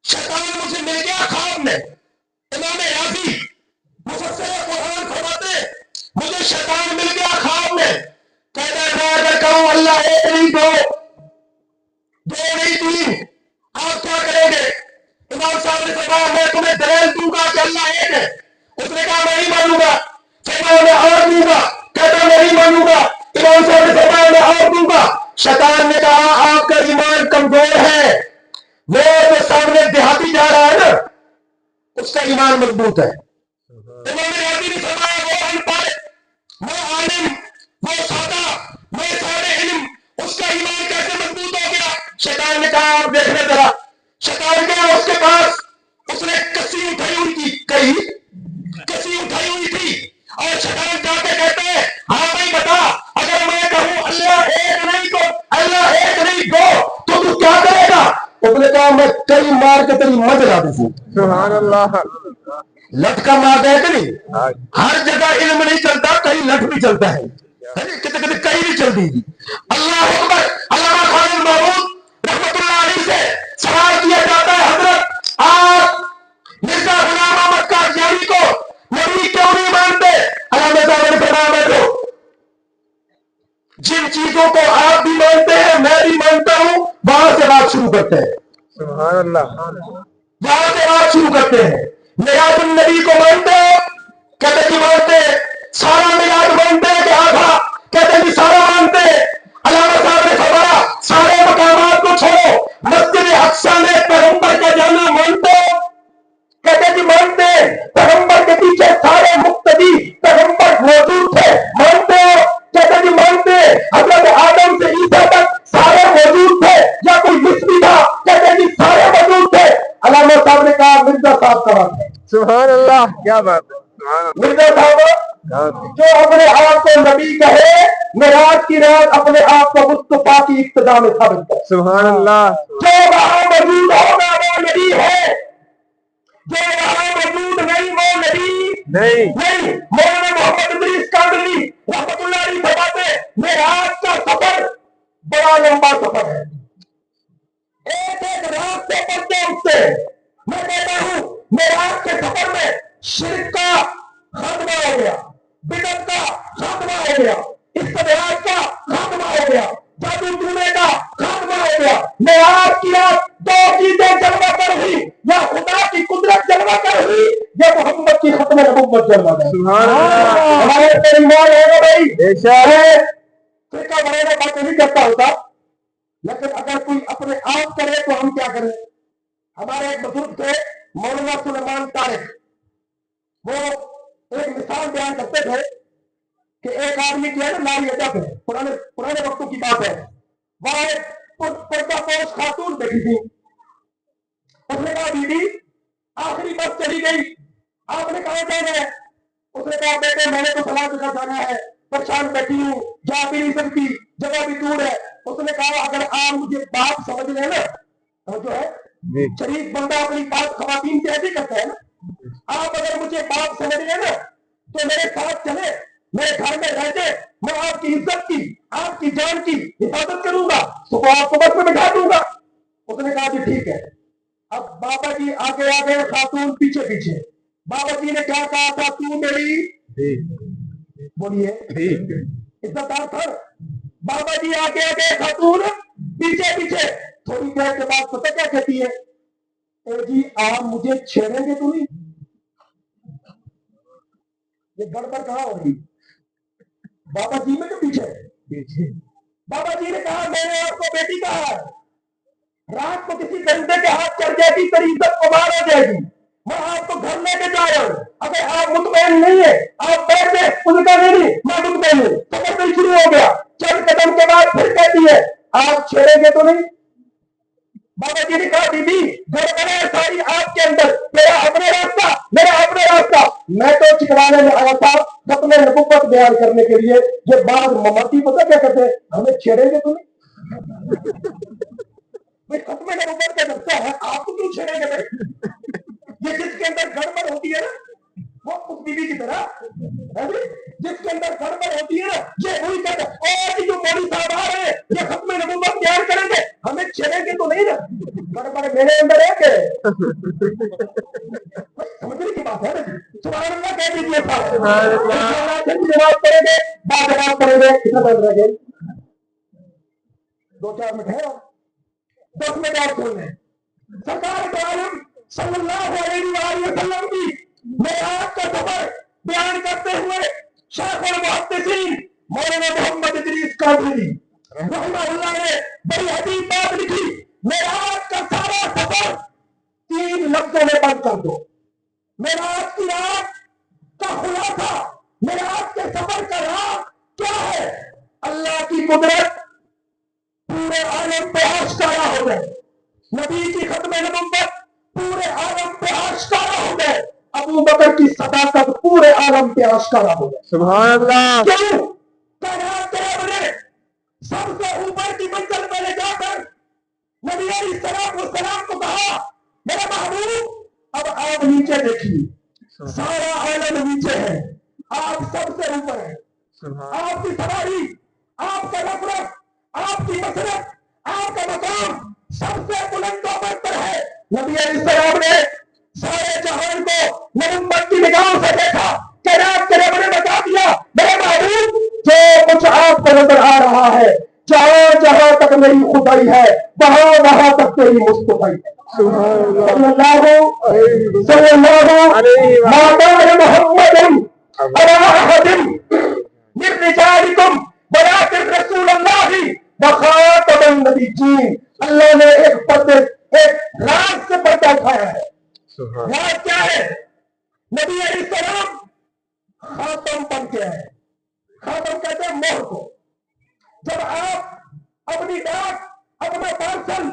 شیطان مجھے مل گیا خواب میں۔ امام راضی مفسر قرآن فرماتے ہیں مجھے شیطان مل گیا خواب میں، کہتا ہے میں اگر کہوں اللہ ایک نہیں دو نہیں تین، آپ کیا کریں گے؟ امام صاحب نے فرمایا میں تمہیں دلیل دوں گا کہ اللہ ایک ہے۔ اس نے کہا میں نہیں مانوں گا، فرمایا میں اور دوں گا، کہتا میں نہیں مانوں گا۔ امام صاحب نے فرمایا میں اور دوں گا۔ شیطان نے کہا آپ کا ایمان کمزور ہے، وہ جو سامنے دیہاتی جا رہا ہے نا اس کا ایمان مضبوط ہے۔ امام راضی نے فرمایا وہ ان پڑھ، وہ عالم، وہ سادہ، وہ صاحب علم، اس کا ایمان کیسے مضبوط ہو گیا؟ شیطان نے کہا آپ دیکھنے ذرا۔ شیطان گیا اس کے پاس، اس نے کسی اٹھائی ہوئی تھی، کسی اٹھائی ہوئی تھی، اور شیطان جا کے کہتے ہیں ہاں بھائی بتا اگر میں کہوں اللہ ایک نہیں تو اللہ ایک نہیں دو تو کیا کرے گا؟ اس نے کہا میں کئی مار کے تیری مد لا دوں۔ سبحان اللہ، لٹکا مار دے کہ نہیں؟ ہر جگہ علم نہیں چلتا، کہیں لٹ بھی چلتا ہے، کہیں نہیں چلتی۔ اللہ اکبر۔ علامہ خالد محمود رحمت اللہ علیہ سے سوال کیا جاتا ہے حضرت آپ مرزا غلام احمد قادیانی کو نبی کیوں نہیں مانتے؟ علامہ صاحب نے فرمایا میں تو جن چیزوں کو آپ بھی مانتے ہیں میں بھی مانتا ہوں وہاں سے بات شروع کرتے ہیں۔ سبحان اللہ، وہاں سے بات شروع کرتے ہیں۔ میلاد النبی کو مانتے ہو؟ کہتے جی مانتے۔ سارا میلاد مانتے ہیں کہ آدھا؟ کہتے جی سارا مانتے۔ علامہ صاحب نے فرمایا سارے مقامات کو چھوڑو، مسجد اقصیٰ میں پیغمبر کا جانا مانتے ہو؟ کہتے جی مانتے۔ پیغمبر کے پیچھے سارے مقتدی پیغمبر موجود تھے، مانتے ہو؟ کہتے جی مانتے۔ حضرت آدم سے عیسیٰ تک سارے موجود تھے یا کوئی نسبی تھا؟ کہتے جی سارے موجود تھے۔ علامہ صاحب نے کہا مرزا صاحب کا بات ہے۔ سبحان اللہ، کیا بات ہے، مرزا صاحب جو اپنے آپ کو نبی کہے معراج کی رات اپنے آپ کو مصطفیٰ کی ابتدا میں ثابت کرے. سبحان اللہ. جو وہاں موجود ہوگا وہ نبی ہے, جو وہاں موجود نہیں وہ نبی نہیں. مولانا محمد ادریس کاندھلی رحمۃ اللہ علیہ فرماتے معراج کا سفر بڑا لمبا سفر ہے, ایک ایک رات سے پڑتے اٹھتے. میں کہتا ہوں معراج کے سفر میں شرک کا خاتمہ ہو گیا, بدعت کا خاتمہ ہو گیا, استدراج کا خاتمہ ہو گیا, جادو ٹونے کا خاتمہ ہو گیا. معراج کی رات دو چیزیں جلوہ کر ہوئی, یا خدا کی قدرت جلوہ کر ہوئی یا محمد کی ختم نبوت جلوہ کر. ہمارے ایمان ہے نا بھائی, فرقہ بنانے باتیں نہیں کرتا ہوتا, لیکن اگر کوئی اپنے آپ کرے تو ہم کیا کریں. ہمارے ایک بزرگ تھے مولانا سلیمان طارق, وہ ایک مثال بیان کرتے تھے کہ ایک آدمی کی ہے نا لاری اڈا پہ, پرانے وقتوں کی بات ہے, وہاں ایک پردہ پوش خاتون بیٹھی تھی. اس نے کہا بیوی آخری بس چلی گئی, آپ نے کہاں جانا ہے؟ اس نے کہا بیٹے میں نے تو فلاں جگہ جانا ہے, پریشان بیٹھی ہوں, جا بھی نہیں سکتی, جگہ بھی دور ہے. اس نے کہا اگر آپ مجھے باپ سمجھ لیں نا, جو ہے شریف بندہ اپنی بات خواتین سے ایسے کرتا ہے نا, آپ اگر مجھے باپ سمجھ لیں نا تو میرے ساتھ چلے, میرے گھر میں رہتے, میں آپ کی عزت کی آپ کی جان کی حفاظت کروں گا, صبح آپ کو بس میں بٹھا دوں گا. اس نے کہا جی ٹھیک ہے. اب بابا جی آگے آگے, خاتون پیچھے پیچھے. بابا جی نے کیا کہا تھا, تو میری بولیے عزت دار تھا. بابا جی آگے آگے, خاتون پیچھے پیچھے. تھوڑی دیر کے بعد پتہ کیا کہتی ہے, اے جی آپ مجھے چھیڑیں گے تو نہیں؟ یہ گڑبڑ کہاں ہو رہی؟ بابا جی میں تو پیچھے. بابا جی نے کہا میں نے آپ کو بیٹی کہا, رات کو کسی گندے کے ہاتھ چڑھ جائے گی تیری عزت کو مار ہو جائے گی, میں آپ کو گھر لے کے جا رہا ہوں, اگر آپ مطمئن نہیں ہے آپ بیٹھ گئے. ان کا نہیں میں مطمئن ہوں. سفر نہیں شروع ہو گیا, چند قدم کے بعد پھر کہتی ہے آپ چھیڑیں گے تو نہیں؟ بابا جی نے کہا بی بی گڑبڑ ہے ساری آپ کے اندر, میرا اپنے راستہ. میں تو چکرانے میں آیا تھا ختم نبوت بیان کرنے کے لیے. یہ بعض ممتی پتہ کیا کہتے ہیں, ہمیں چھیڑیں گے تو نہیں؟ بھائی ختم نبوت کا رستہ ہے, آپ کو کیوں چھیڑیں گے بھائی؟ یہ جس کے اندر گڑبڑ ہوتی ہے نا وہ اس بیوی کی طرح, جس کے اندر گڑبڑ ہوتی ہے نا یہ وہی کہتا ہے اور جو مولوی صاحب آ رہے ہیں یہ ختم نبوت بیان کریں گے, ہمیں چھیڑیں گے تو نہیں نا. گڑبڑ میرے اندر ہے کہ سمجھنے کی بات ہے نا. سبحان اللہ کہہ دیجیے صاحب. جواب کریں گے, بات جواب کریں گے. کتنا ٹائم رہ گئے؟ 2-4 منٹ ہے, 10 منٹ اور سن لیں. سرکار دو عالم صلی اللہ علیہ وآلہ وسلم کی معراج کا سفر بیان کرتے ہوئے شیخ المحدثین مولانا محمد ادریس کاندھلی رحمہ اللہ نے بڑی عجیب بات لکھی. معراج کا سارا سفر 3 لفظوں میں بند کر دو. معراج کی رات کا خلاصہ, معراج کے سفر کا راز کیا ہے؟ اللہ کی قدرت پورے عالم پہ آشکارا ہو گئے, نبی کی ختم نبوت پورے عالم پہ آشکارا ہو گئے, ابو بکر کی صداقت پورے عالم پہ آشکارا ہو گئے. سبحان اللہ. کیوں؟ کائنات کے رب نے سب سے اوپر کی منزل پہ لے جا کر نبی علیہ السلام کو کہا میرا محبوب اب آپ نیچے دیکھیے, سارا عالم نیچے ہے, آپ سب سے اوپر ہے. آپ کی سواری, آپ کا نفرت, آپ کی مسرت, آپ کا مقام سب سے بلند و برتر ہے. نبی علیہ السلام نے سارے جہان کو نبوت کی نگاہوں سے دیکھا. کائنات کے رب نے بتا دیا میرے محبوب جو کچھ آپ کو نظر آ رہا ہے جہاں جہاں تک میری خدائی ہے وہاں وہاں تک تیری مصطفی ہے. صلی اللہ علیہ محمد ابا احد من رجالکم ولکن رسول اللہ وخاتم النبیین. اللہ نے ایک راز سے پردہ اٹھایا ہے. راز کیا ہے؟ نبی علیہ السلام خاتم بن کے ہے. خاتم کہتے ہیں مہر کو. جب آپ اپنی ڈاک, اپنا پارسل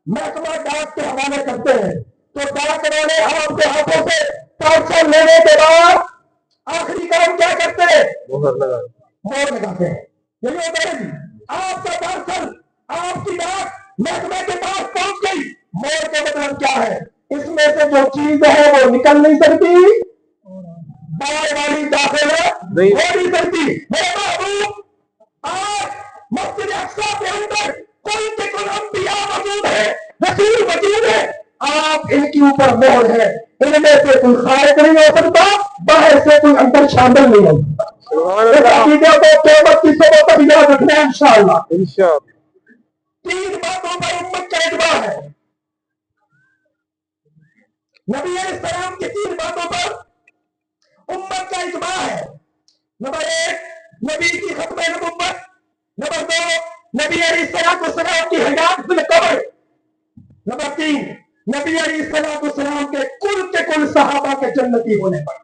محکمہ ڈاک کے حوالے کرتے ہیں تو ڈاک والے آپ کے ہاتھوں سے پارسل لینے کے بعد آخری کام کیا کرتے ہیں؟ مور لگاتے ہیں. یہی ہوتا ہے جی. آپ کا پارسل آپ کی بات محکمے کے پاس پہنچ گئی. مور کا مطلب کیا ہے؟ اس میں سے جو چیز ہے وہ نکل نہیں سکتی, باہر والی داخل ہو نہیں سکتی. میرے محبوب آج مسجد اقصی کے اندر کل انبیاء موجود ہے, رسول موجود ہے. آپ ان کے اوپر مہر ہے. ان میں سے کوئی خارج نہیں ہو سکتا, باہر سے کوئی اندر شامل نہیں ہو سکتا. اس عقیدے کو قیامت کی صبح تک یاد رکھنا ہے انشاءاللہ. تین باتوں پر امت کا اجماع ہے. نبی علیہ السلام کی تین باتوں پر امت کا اجماع ہے. نمبر ایک, نبی کی ختم نبوت. نمبر دو, نبی علیہ السلام کی حیات فی القبر. نمبر تین, نبی علیہ السلام کے کل صحابہ کے جنتی ہونے پر.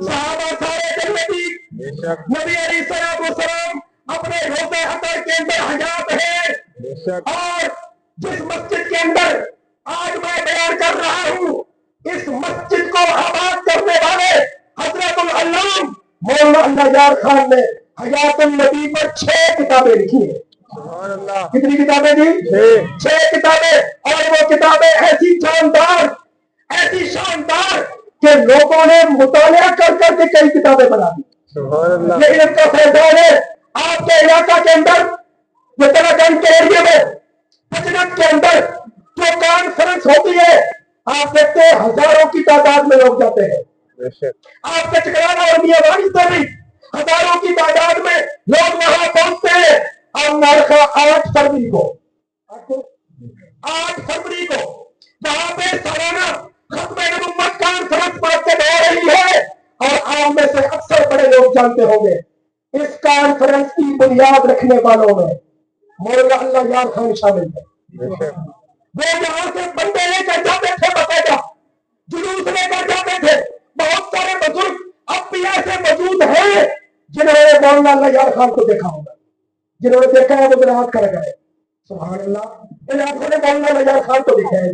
صحابہ سارے جنتی. نبی علیہ السلام اپنے روضہ اطہر کے اندر حیات ہے. اور جس مسجد کے اندر آج میں بیان کر رہا ہوں, اس مسجد کو آباد کرنے والے حضرت العلامہ مولانا اللہ یار خان نے حیات النبی پر 6 کتابیں لکھی ہیں. کتنی کتابیں دی؟ 6 کتابیں. اور وہ کتابیں ایسی شاندار کہ لوگوں نے مطالعہ کر کر کے کئی کتابیں بنا دی. لیکن اس کا فیضان ہے آپ کے علاقہ کے اندر, گنج کے ایریے میں, پچنت کے اندر جو کانفرنس ہوتی ہے, آپ دیکھتے ہیں ہزاروں کی تعداد میں لوگ جاتے ہیں. آپ کے چکرانا اور میاں واڑی سے بھی ہزاروں کی تعداد میں لوگ وہاں پہنچتے ہیں. اور مارکا 8 فروری کو وہاں پہ سالانہ ختم نبوت کانفرنس منعقد ہو رہی ہے. اور آپ میں سے اکثر بڑے لوگ جانتے ہوں گے اس کانفرنس کی بنیاد رکھنے والوں میں مولانا اللہ یار خان شامل ہے. وہ یہاں سے بندے لے کر جاتے تھے, باقاعدہ جلوس لے کر جاتے تھے. بہت سارے بزرگ اب بھی ایسے موجود ہیں جنہوں نے مولانا اللہ یار خان کو دیکھا ہوگا. جنہوں نے دیکھا ہے وہ میرا ہاتھ کھڑا کرے. سبحان اللہ. ان آنکھوں نے مولانا اللہ یار خان کو دیکھا ہے.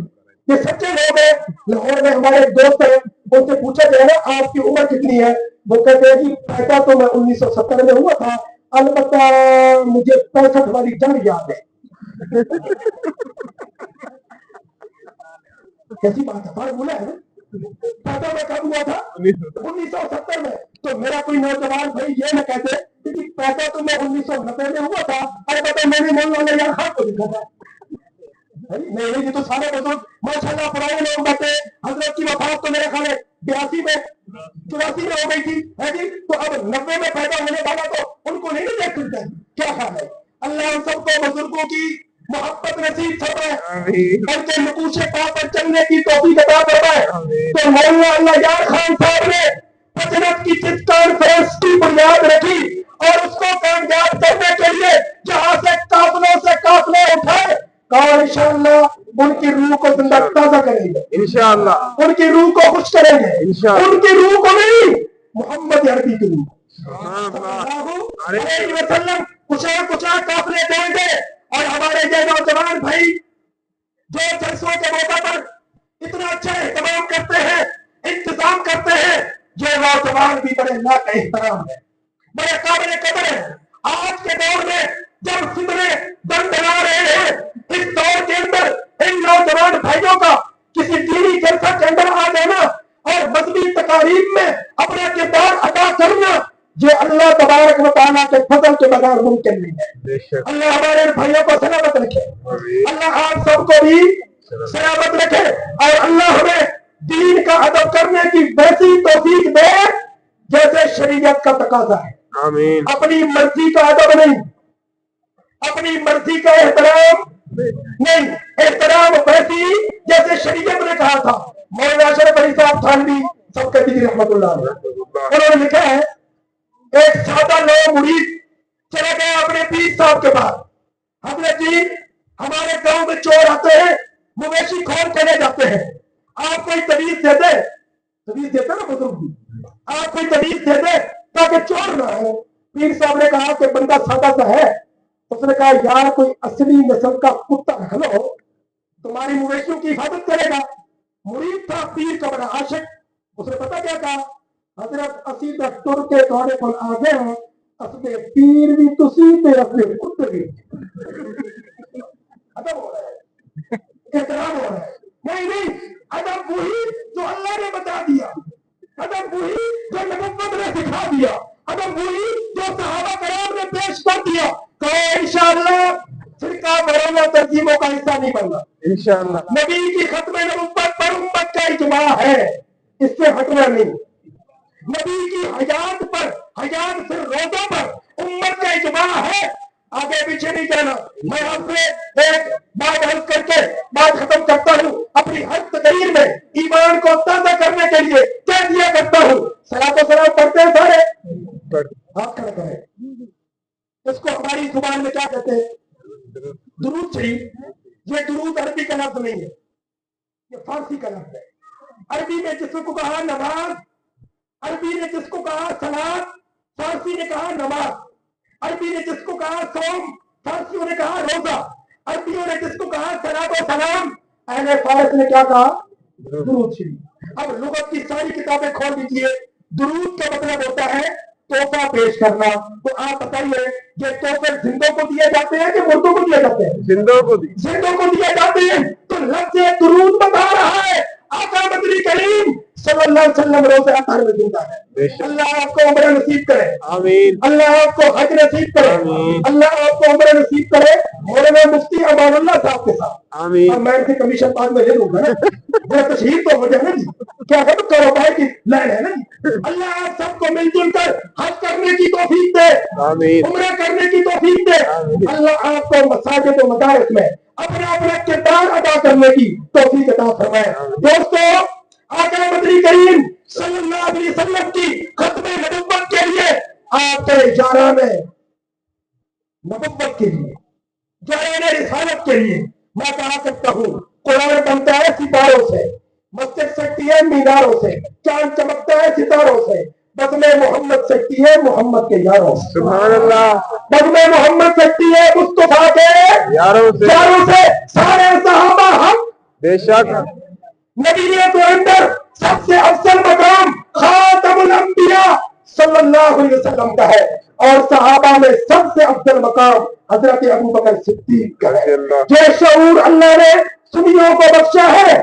یہ سچے لوگ ہیں. لاہور میں ہمارے ایک دوست ہیں, ان سے پوچھا گیا نا آپ کی عمر کتنی ہے؟ وہ کہتے ہیں کہ پیدا تو میں 1970 میں ہوا تھا, البتہ مجھے 65 والی جنگ یاد ہے. کیسی بات ہے, فارمولا ہے. پیدا میں کب ہوا تھا؟ 1970 میں. تو میرا کوئی نوجوان بھائی یہ نہ کہتے کہ پیدا تو میں 1990 میں ہوا تھا, البتہ میں نے مولانا یار خان کو دیکھا تھا. نہیں, یہ تو سارے بزرگ ماشاءاللہ پرانے لوگ باتیں. حضرت کی وفات تو میرے خیال ہے 82 میں 84 میں ہو گئی تھی, ہے جی. تو اب 90 میں پیدا ہونے والا تو ان کو نہیں دیکھ سکتے. کیا خیال ہے؟ اللہ ہم سب کو بزرگوں کی محبت نصیب فرمائے, ان کے نقوش پا پر چلنے کی توفیق عطا فرمائے. تو مولانا اللہ یار خان صاحب نے پچنت کی جس کانفرنس کی بنیاد رکھی اور اس کو کامیاب کرنے کے لیے جہاں سے قافلے اٹھائے, اور انشاءاللہ ان کی روح کو زندہ تازہ کریں گے. انشاءاللہ ان کی روح کو خوش کریں گے. ان کی روح کو نہیں, محمد عربی کی روح علیہ وسلم کچھ قافلے دیں گے. اور ہمارے یہ نوجوان بھائی جو جلسوں کے موقع پر اتنا اچھا اہتمام کرتے ہیں, انتظام کرتے ہیں, یہ نوجوان بھی بڑے لاق احترام ہے, بڑے قابل قدر ہے. آج کے دور میں جب فتنے دم بنا رہے ہیں, اس دور کے اندر ان نوجوان بھائیوں کا کسی دینی جلسہ کے اندر آ جانا اور مذہبی تقاریب میں اپنا کردار ادا کرنا, یہ اللہ تبارک و تعالیٰ کے فضل کے بغیر ممکن نہیں ہے. اللہ ہمارے بھائیوں کو سلامت رکھے, اللہ آپ سب کو بھی سلامت رکھے, اور اللہ ہمیں دین کا ادب کرنے کی ویسی توفیق دے جیسے شریعت کا تقاضا ہے. آمین. اپنی مرضی کا ادب نہیں, اپنی مرضی کا احترام نہیں, احترام ویسی جیسے شریعت نے کہا تھا. مولانا اشرف علی صاحب تھانوی سب کے بھی رحمت اللہ علیہ, انہوں نے لکھا ہے ایک سادہ لو مرید چلا گیا اپنے پیر صاحب کے پاس. حضرت جی ہمارے گاؤں میں چور آتے ہیں, مویشی کھول کے لے جاتے ہیں, آپ کوئی تعویذ دے دے. تعویذ دیتے نا بزرگ, آپ کوئی تعویذ دے دے تاکہ چور نہ ہو. پیر صاحب نے کہا کہ بندہ سادہ سا ہے. اس نے کہا یار کوئی اصلی نسل کا کتا رکھ لو, تمہاری مویشیوں کی حفاظت کرے گا. مرید تھا, پیر کا بڑا عاشق. اس نے پتا کیا کہا, حضرت اسی دا ٹر کے تھوڑے کول آ گئے ہیں اصل پیر بھی تسی تے اصل خود بھی ادب ہو رہا ہے، احترام ہو رہا ہے. نہیں ادب وہی جو اللہ نے بتا دیا، ادب وہی جو نبوت نے سکھا دیا، ادب وہی جو صحابہ کرام نے پیش کر دیا. تو انشاءاللہ فرقہ وارانہ تنظیموں کا حصہ نہیں بننا انشاءاللہ. نبی کی ختم نبوت پر امت کا اجماع ہے، اس سے ہٹنا نہیں. نبی کی حیات پر، حیات پھر روزوں پر امت کا اجماع ہے، آگے پیچھے نہیں جانا. میں آپ سے ایک بات عرض کر کے بات ختم کرتا ہوں. اپنی ہر تقریر میں ایمان کو تازہ کرنے کے لیے کہہ دیا کرتا ہوں، صلاۃ و سلام پڑھتے ہیں سارے، ہاتھ کھڑا کریں. اس کو ہماری زبان میں کیا کہتے ہیں؟ درود شریف. یہ درود عربی کا لفظ نہیں ہے، یہ فارسی کا لفظ ہے. عربی میں جس کو کہا نماز، عربی نے جس کو کہا صلاۃ، فارسی نے کہا نماز. عربی نے جس کو کہا صوم، فارسیوں نے کہا روزہ. عربیوں نے جس کو کہا صلاۃ و سلام، اہل فارس نے کیا کہا؟ درود شریف. اب لغت کی ساری کتابیں کھول دیجیے، درود کا مطلب ہوتا ہے تحفہ پیش کرنا. تو آپ بتائیے یہ تحفے زندوں کو دیے جاتے ہیں کہ مردوں کو دیے جاتے ہیں؟ زندوں کو دیے جاتے ہیں. تو لفظ درود بتا رہا ہے آقا مدنی کریم صلی اللہ علیہ وسلم روزہ اطہر میں زندہ ہے. اللہ آپ کو عمرہ نصیب کرے، آمین. اللہ آپ کو حج نصیب کرے، آمین. اللہ آپ کو عمرہ نصیب کرے. مولانا مفتی امان اللہ صاحب کے ساتھ، آمین. اور میں ان کی کمیشن بعد میں لے لوں گا نا، تشہیر تو ہو جائے نا جی، کیا ہے تو کاروبار کی لائن ہے نا جی. اللہ آپ سب کو مل جل کر حج کرنے کی توفیق دے، آمین. عمرہ کرنے کی توفیق دے. اللہ آپ کو مساجد و مدارس میں اپنا اپنا کردار ادا کرنے کی توفیق عطا فرمائے. دوستو، آقا مدنی کریم صلی اللہ علیہ وسلم کی ختم نبوت کے لیے، آپ کے جاران نبوت کے لیے، جاران رسالت کے لیے میں کہا کرتا ہوں قرآن بنتا ہے ستاروں سے، مسجد سکتی ہے میناروں سے، چاند چمکتا ہے ستاروں سے، بزم محمد سکتی ہے محمد کے یاروں سے. سبحان اللہ. بزم محمد سکتی ہے مصطفیٰ کے یاروں سے. سارے صحابہ ہم بے شک. نبیوں کے اندر سب سے افضل مقام خاتم الانبیاء صلی اللہ علیہ وسلم کا ہے، اور صحابہ میں سب سے افضل مقام حضرت ابوبکر صدیق کا ہے. یہ شعور اللہ نے سنیوں کو بخشا ہے.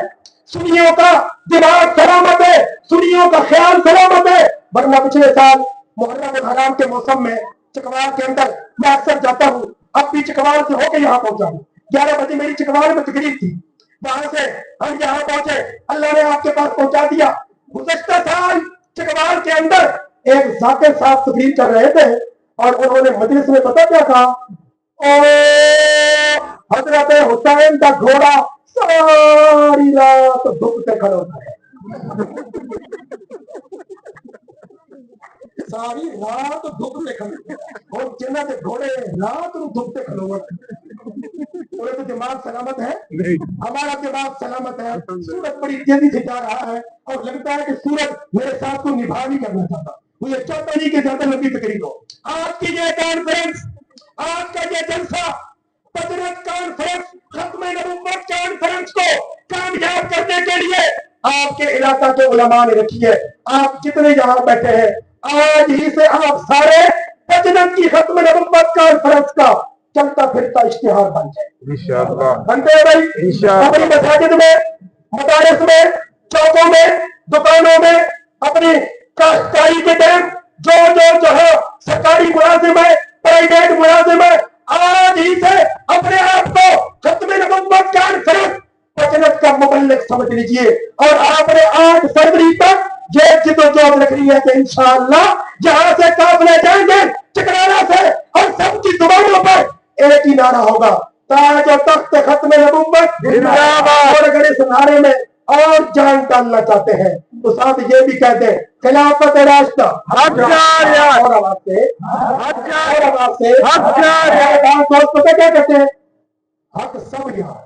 سنیوں کا دماغ سلامت ہے، سنیوں کا خیال سلامت ہے. ورنہ پچھلے سال محرم الحرام کے موسم میں چکوال کے اندر میں اکثر جاتا ہوں، اب بھی چکوال سے ہو کے یہاں پہنچا ہوں. 11 بجے میری چکوال میں تقریر تھی، وہاں سے ہم یہاں پہنچے، اللہ نے آپ کے پاس پہنچا دیا. گزشتہ سال چکوال کے اندر ایک ذاکر صاحب تقریر کر رہے تھے اور انہوں نے مجلس میں پتا کیا کہا؟ او حضرت حسین کا گھوڑا ساری رات دھوپ سے کھڑوتا ہے. ساری رات دھوپ سے کھڑوتا ہے، اور جنہ کے گھوڑے رات دھوپ سے کھڑوتا ہے. انہیں تو دماغ سلامت ہے، ہمارا دماغ سلامت ہے. سورج بڑی تیزی سے جا رہا ہے اور لگتا ہے کہ سورج میرے ساتھ کو نبھا نہیں کرنا چاہتا. مجھے چاہتا نہیں کہ زیادہ لمبی تقریر ہو. آج کی یہ کانفرنس، آج کا یہ جلسہ، بدرت کانفرنس، ختم نبوت کانفرنس کو کامیاب کرنے کے لیے آپ کے علاقہ کے علماء نے رکھی ہے. آپ جتنے یہاں بیٹھے ہیں، آج ہی سے آپ سارے بدرت کی ختم نبوت کانفرنس کا چلتا پھرتا اشتہار بن جائے انشاءاللہ. بنتے ہیں بھائی انشاءاللہ. اپنی مساجد میں، مدارس میں، چوکوں میں، دکانوں میں، اپنی کاشتکاری کے ٹائم جو ہے سرکاری ملازم ہے، پرائیویٹ ملازم ہے، آج ہی سے اپنے آپ کو ختم نبوت کانفرنس بدرت کا مبلغ سمجھ لیجئے. اور آپ نے 8 فروری تک یہ جد و جہد رکھنی ہے کہ انشاءاللہ جہاں سے قافلے جائیں گے چکرانا سے، اور سب کی زبانوں پر ایک ہی نعرہ ہوگا، تاج و تخت ختم نبوت زندہ باد. اور اگر اس نعرے میں اور جان ڈالنا چاہتے ہیں تو ساتھ یہ بھی کہتے ہیں خلافت راشدہ حق جاریہ. اور آواز سے اور آواز سے حق جاریہ. پتہ کیا کہتے ہیں؟ حق سب یہاں.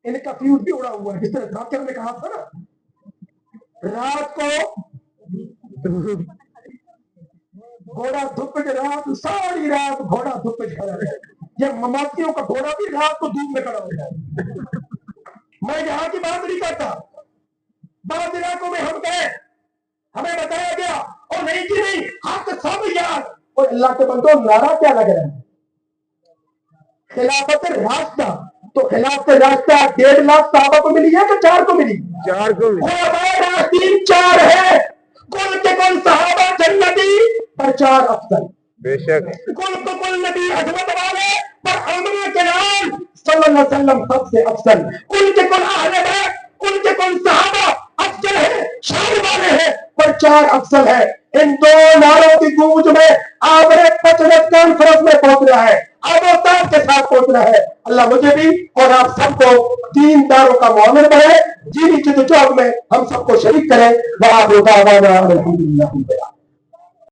ان کا فیوز بھی اڑا ہوا ہے، جس طرح ذاکر نے کہا تھا نا، رات کو گھوڑا دھوپ کے رات، ساری رات گھوڑا دھوپ پہ کھڑا رہے. یہ مماتیوں کا گھوڑا بھی رات کو دھوپ میں کھڑا ہو جائے. میں یہاں کی بات نہیں کرتا، بعض علاقوں میں ہم گئے ہمیں بتایا گیا اور نہیں جی نہیں حق سب یاد. اور اللہ کے بندوں نعرہ کیا لگ رہا ہے؟ خلافت راستہ. تو خلافت راستہ 1.5 لاکھ صحابہ کو ملی ہے کہ 4 کو ملی؟ 4 کو ملی. خلفائے راشدین 4 ہے. کل کے کل صحابہ جنتی پر 4 افضل. بے شک. کل کو کل نبی عظمت والے پر امنا کے نام صلی اللہ علیہ وسلم سب سے افضل. کل کے کل اہل بیت کل کے کل صحابہ افضل ہے شان والے ہیں پر 4 افضل ہے. ان 2 نعروں کی گونج میں آوریج پچرت کانفرنس میں پہنچ رہا ہے. آبوتاب کے ساتھ پہنچ رہا ہے. اللہ مجھے بھی اور آپ سب کو دین داروں کا معامل بنے. جی جدوجہد میں ہم سب کو شریک کریں. وآخر دعوانا الحمدللہ.